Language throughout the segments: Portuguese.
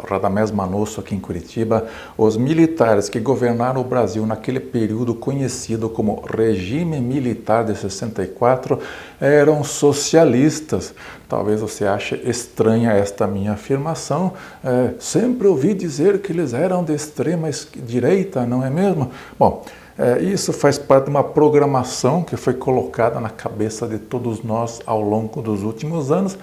Radamés Manosso aqui em Curitiba. Os militares que governaram o Brasil naquele período conhecido como regime militar de 64 eram socialistas. Talvez você ache estranha esta minha afirmação. Sempre ouvi dizer que eles eram de extrema direita, não é mesmo? Bom, isso faz parte de uma programação que foi colocada na cabeça de todos nós ao longo dos últimos anos,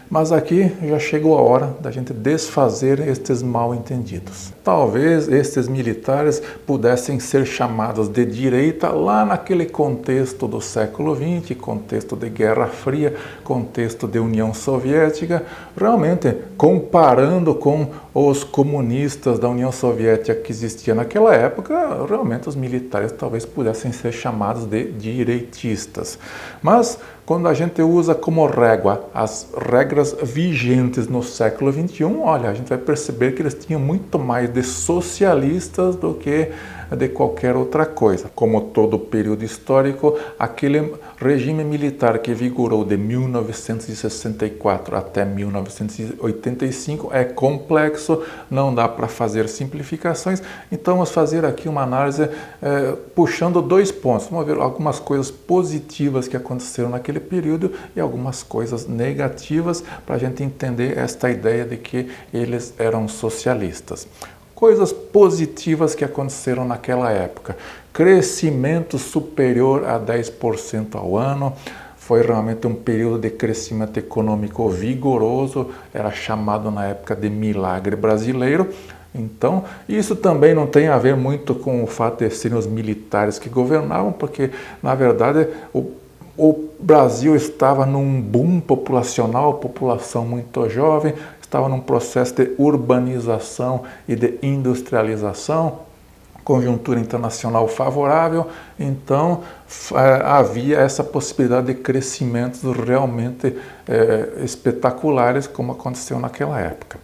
mas aqui já chegou a hora da gente desfazer estes mal-entendidos. Talvez estes militares pudessem ser chamados de direita lá naquele contexto do século XX, contexto de Guerra Fria, contexto de União Soviética, realmente comparando com os comunistas da União Soviética que existia naquela época, realmente os militares talvez pudessem ser chamados de direitistas. Mas quando a gente usa como régua as regras vigentes no século XXI, olha, a gente vai perceber que eles tinham muito mais de socialistas do que de qualquer outra coisa. Como todo período histórico, aquele regime militar que vigorou de 1964 até 1985 é complexo, não dá para fazer simplificações, então vamos fazer aqui uma análise puxando dois pontos. Vamos ver algumas coisas positivas que aconteceram naquele período e algumas coisas negativas para a gente entender esta ideia de que eles eram socialistas. Coisas positivas que aconteceram naquela época. Crescimento superior a 10% ao ano. Foi realmente um período de crescimento econômico vigoroso. Era chamado na época de milagre brasileiro. Então, isso também não tem a ver muito com o fato de serem os militares que governavam, porque, na verdade, o Brasil estava num boom populacional, população muito jovem, estava num processo de urbanização e de industrialização, conjuntura internacional favorável, então havia essa possibilidade de crescimentos realmente espetaculares, como aconteceu naquela época.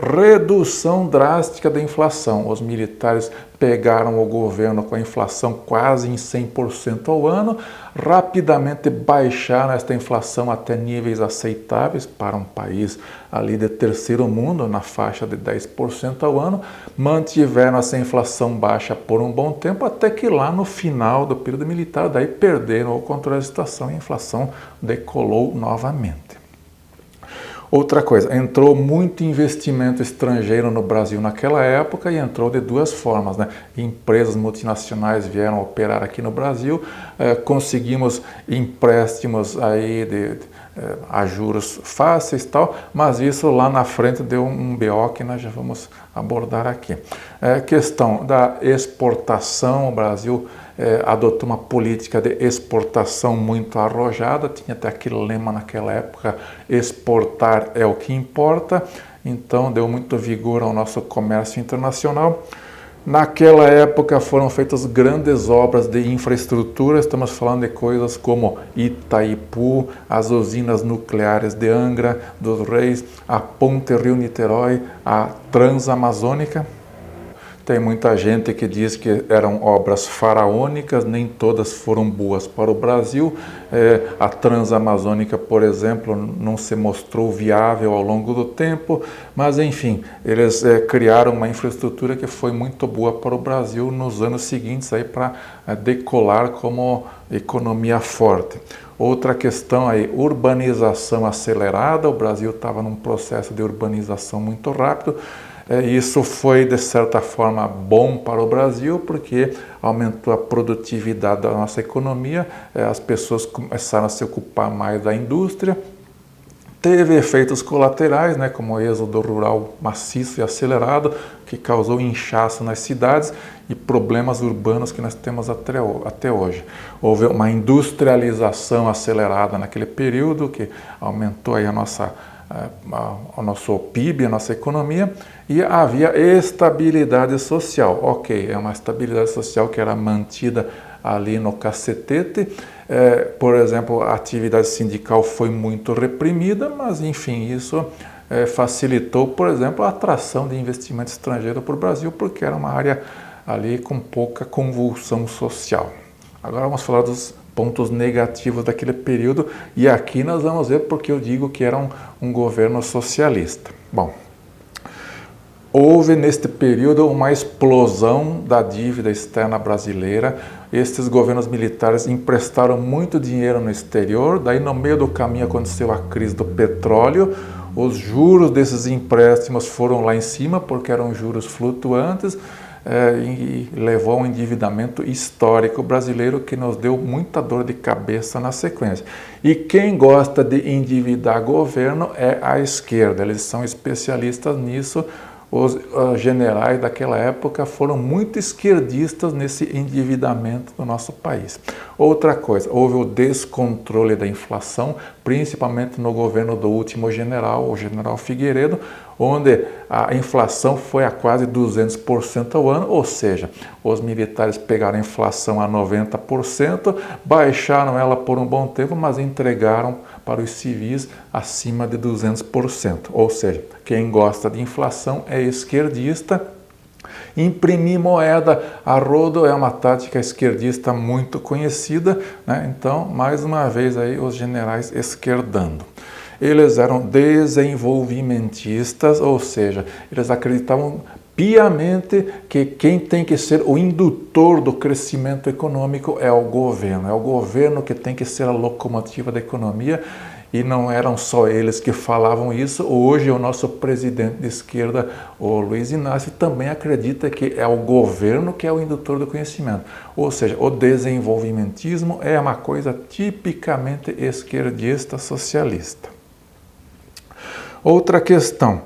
Redução drástica da inflação. Os militares pegaram o governo com a inflação quase em 100% ao ano, rapidamente baixaram esta inflação até níveis aceitáveis para um país ali de terceiro mundo, na faixa de 10% ao ano, mantiveram essa inflação baixa por um bom tempo, até que lá no final do período militar, daí perderam o controle da situação e a inflação decolou novamente. Outra coisa, entrou muito investimento estrangeiro no Brasil naquela época e entrou de duas formas, né? Empresas multinacionais vieram operar aqui no Brasil, conseguimos empréstimos aí a juros fáceis e tal, mas isso lá na frente deu um BO que nós já vamos abordar aqui. Questão da exportação, o Brasil adotou uma política de exportação muito arrojada, tinha até aquele lema naquela época, exportar é o que importa, então deu muito vigor ao nosso comércio internacional. Naquela época foram feitas grandes obras de infraestrutura, estamos falando de coisas como Itaipu, as usinas nucleares de Angra dos Reis, a Ponte Rio-Niterói, a Transamazônica. Tem muita gente que diz que eram obras faraônicas, nem todas foram boas para o Brasil. A Transamazônica, por exemplo, não se mostrou viável ao longo do tempo, mas enfim, eles criaram uma infraestrutura que foi muito boa para o Brasil nos anos seguintes aí para decolar como economia forte. Outra questão aí, urbanização acelerada, o Brasil estava num processo de urbanização muito rápido. Isso foi, de certa forma, bom para o Brasil, porque aumentou a produtividade da nossa economia, as pessoas começaram a se ocupar mais da indústria, teve efeitos colaterais, né, como o êxodo rural maciço e acelerado, que causou inchaço nas cidades e problemas urbanos que nós temos até hoje. Houve uma industrialização acelerada naquele período, que aumentou aí o nosso PIB, a nossa economia, e havia estabilidade social. Ok, é uma estabilidade social que era mantida ali no cacetete. Por exemplo, a atividade sindical foi muito reprimida, mas enfim, isso facilitou, por exemplo, a atração de investimento estrangeiro para o Brasil, porque era uma área ali com pouca convulsão social. Agora vamos falar dos pontos negativos daquele período, e aqui nós vamos ver porque eu digo que era um governo socialista. Bom, Houve neste período uma explosão da dívida externa brasileira. Estes governos militares emprestaram muito dinheiro no exterior, daí no meio do caminho aconteceu a crise do petróleo, os juros desses empréstimos foram lá em cima porque eram juros flutuantes, e levou a um endividamento histórico brasileiro que nos deu muita dor de cabeça na sequência. E quem gosta de endividar governo é a esquerda, eles são especialistas nisso. Os generais daquela época foram muito esquerdistas nesse endividamento do nosso país. Outra coisa, houve o descontrole da inflação, principalmente no governo do último general, o general Figueiredo, onde a inflação foi a quase 200% ao ano, ou seja, os militares pegaram a inflação a 90%, baixaram ela por um bom tempo, mas entregaram para os civis acima de 200%. Ou seja, quem gosta de inflação é esquerdista. Imprimir moeda a rodo é uma tática esquerdista muito conhecida, né? Então, mais uma vez aí os generais esquerdando. Eles eram desenvolvimentistas, ou seja, eles acreditavam piamente que quem tem que ser o indutor do crescimento econômico é o governo que tem que ser a locomotiva da economia, e não eram só eles que falavam isso. Hoje o nosso presidente de esquerda, o Luiz Inácio, também acredita que é o governo que é o indutor do conhecimento, ou seja, o desenvolvimentismo é uma coisa tipicamente esquerdista socialista. Outra questão,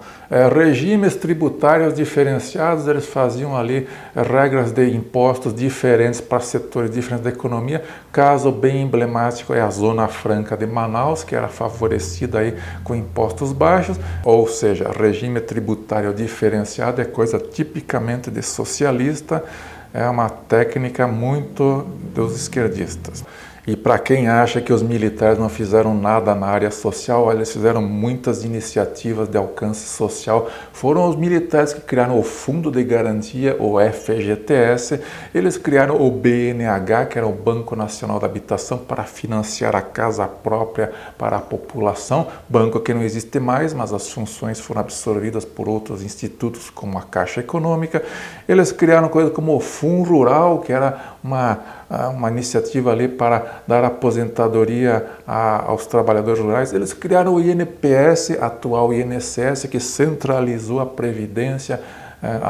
regimes tributários diferenciados, eles faziam ali regras de impostos diferentes para setores diferentes da economia. Caso bem emblemático é a Zona Franca de Manaus, que era favorecida aí com impostos baixos, ou seja, regime tributário diferenciado é coisa tipicamente de socialista, é uma técnica muito dos esquerdistas. E para quem acha que os militares não fizeram nada na área social, olha, eles fizeram muitas iniciativas de alcance social. Foram os militares que criaram o Fundo de Garantia, o FGTS, eles criaram o BNH, que era o Banco Nacional da Habitação, para financiar a casa própria para a população, banco que não existe mais, mas as funções foram absorvidas por outros institutos, como a Caixa Econômica. Eles criaram coisas como o Fundo Rural, que era uma iniciativa ali para dar aposentadoria aos trabalhadores rurais. Eles criaram o INPS, atual INSS, que centralizou a previdência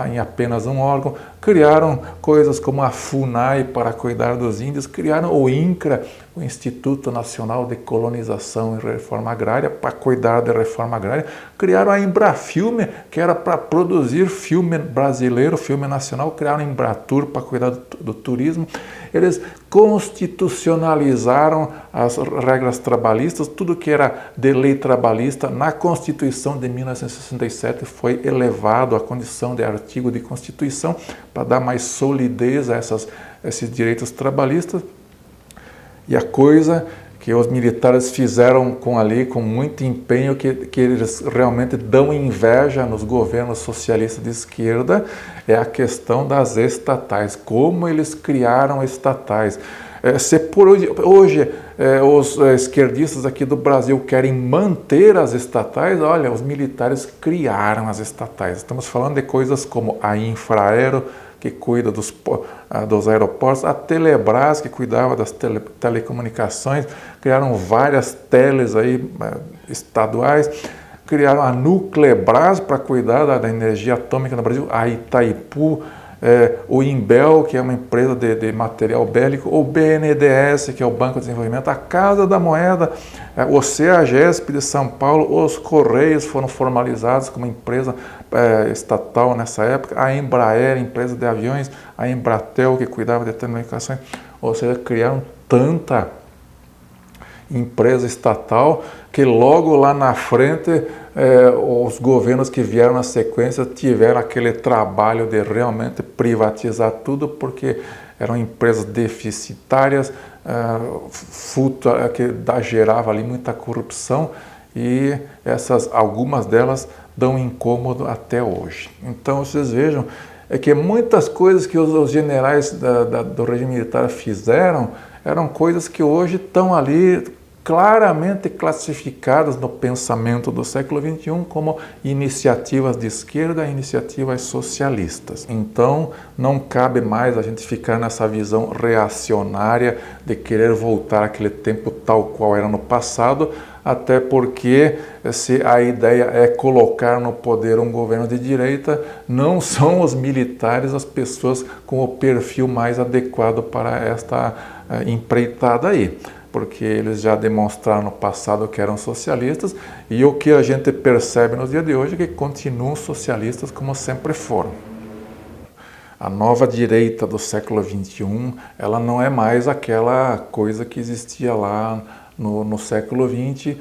em apenas um órgão. Criaram coisas como a FUNAI para cuidar dos índios, criaram o INCRA, o Instituto Nacional de Colonização e Reforma Agrária, para cuidar da reforma agrária. Criaram a Embrafilme, que era para produzir filme brasileiro, filme nacional. Criaram a Embratur para cuidar do turismo. Eles constitucionalizaram as regras trabalhistas, tudo que era de lei trabalhista na Constituição de 1967 foi elevado à condição de artigo de Constituição para dar mais solidez a esses direitos trabalhistas. E a coisa que os militares fizeram com muito empenho, que eles realmente dão inveja nos governos socialistas de esquerda, é a questão das estatais. Como eles criaram estatais. Se por hoje os esquerdistas aqui do Brasil querem manter as estatais, olha, os militares criaram as estatais. Estamos falando de coisas como a Infraero, que cuida dos aeroportos, a Telebrás, que cuidava das telecomunicações, criaram várias teles aí, estaduais, criaram a Nuclebras para cuidar da energia atômica no Brasil, a Itaipu, o Imbel, que é uma empresa de material bélico, o BNDES, que é o Banco de Desenvolvimento, a Casa da Moeda, o CEAGESP de São Paulo, os Correios foram formalizados como empresa estatal nessa época, a Embraer, empresa de aviões, a Embratel, que cuidava de telecomunicações, ou seja, criaram tanta empresa estatal que logo lá na frente os governos que vieram na sequência tiveram aquele trabalho de realmente privatizar tudo, porque eram empresas deficitárias, que gerava ali muita corrupção, e algumas delas dão incômodo até hoje. Então vocês vejam que muitas coisas que os generais do regime militar fizeram eram coisas que hoje estão ali claramente classificadas no pensamento do século XXI como iniciativas de esquerda, iniciativas socialistas. Então, não cabe mais a gente ficar nessa visão reacionária de querer voltar àquele tempo tal qual era no passado, até porque se a ideia é colocar no poder um governo de direita, não são os militares as pessoas com o perfil mais adequado para esta empreitada aí, porque eles já demonstraram no passado que eram socialistas, e o que a gente percebe nos dias de hoje é que continuam socialistas como sempre foram. A nova direita do século XXI, ela não é mais aquela coisa que existia lá no século XX,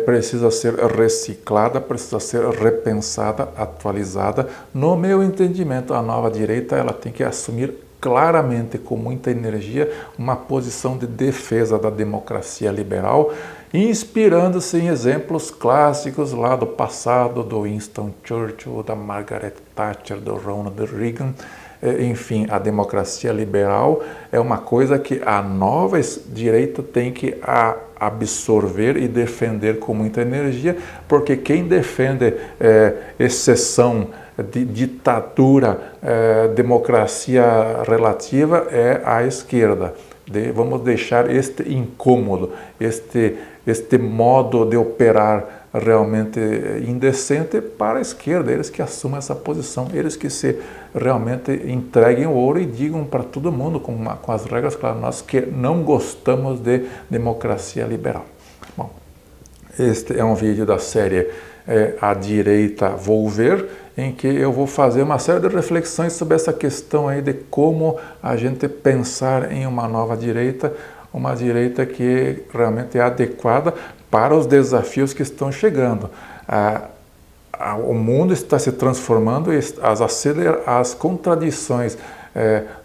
precisa ser reciclada, precisa ser repensada, atualizada. No meu entendimento, a nova direita ela tem que assumir claramente, com muita energia, uma posição de defesa da democracia liberal, inspirando-se em exemplos clássicos lá do passado, do Winston Churchill, da Margaret Thatcher, do Ronald Reagan. Enfim, a democracia liberal é uma coisa que a nova direita tem que absorver e defender com muita energia, porque quem defende exceção, ditadura, democracia relativa é a esquerda. Vamos deixar este incômodo, este modo de operar realmente indecente para a esquerda, eles que assumam essa posição, eles que se realmente entreguem o ouro e digam para todo mundo, com as regras claras, nós que não gostamos de democracia liberal. Bom, este é um vídeo da série A Direita Vou Ver, em que eu vou fazer uma série de reflexões sobre essa questão aí de como a gente pensar em uma nova direita, uma direita que realmente é adequada para os desafios que estão chegando. O mundo está se transformando e as contradições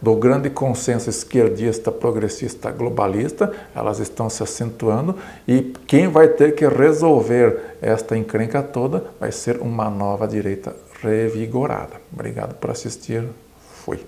do grande consenso esquerdista, progressista, globalista, elas estão se acentuando, e quem vai ter que resolver esta encrenca toda vai ser uma nova direita revigorada. Obrigado por assistir. Fui.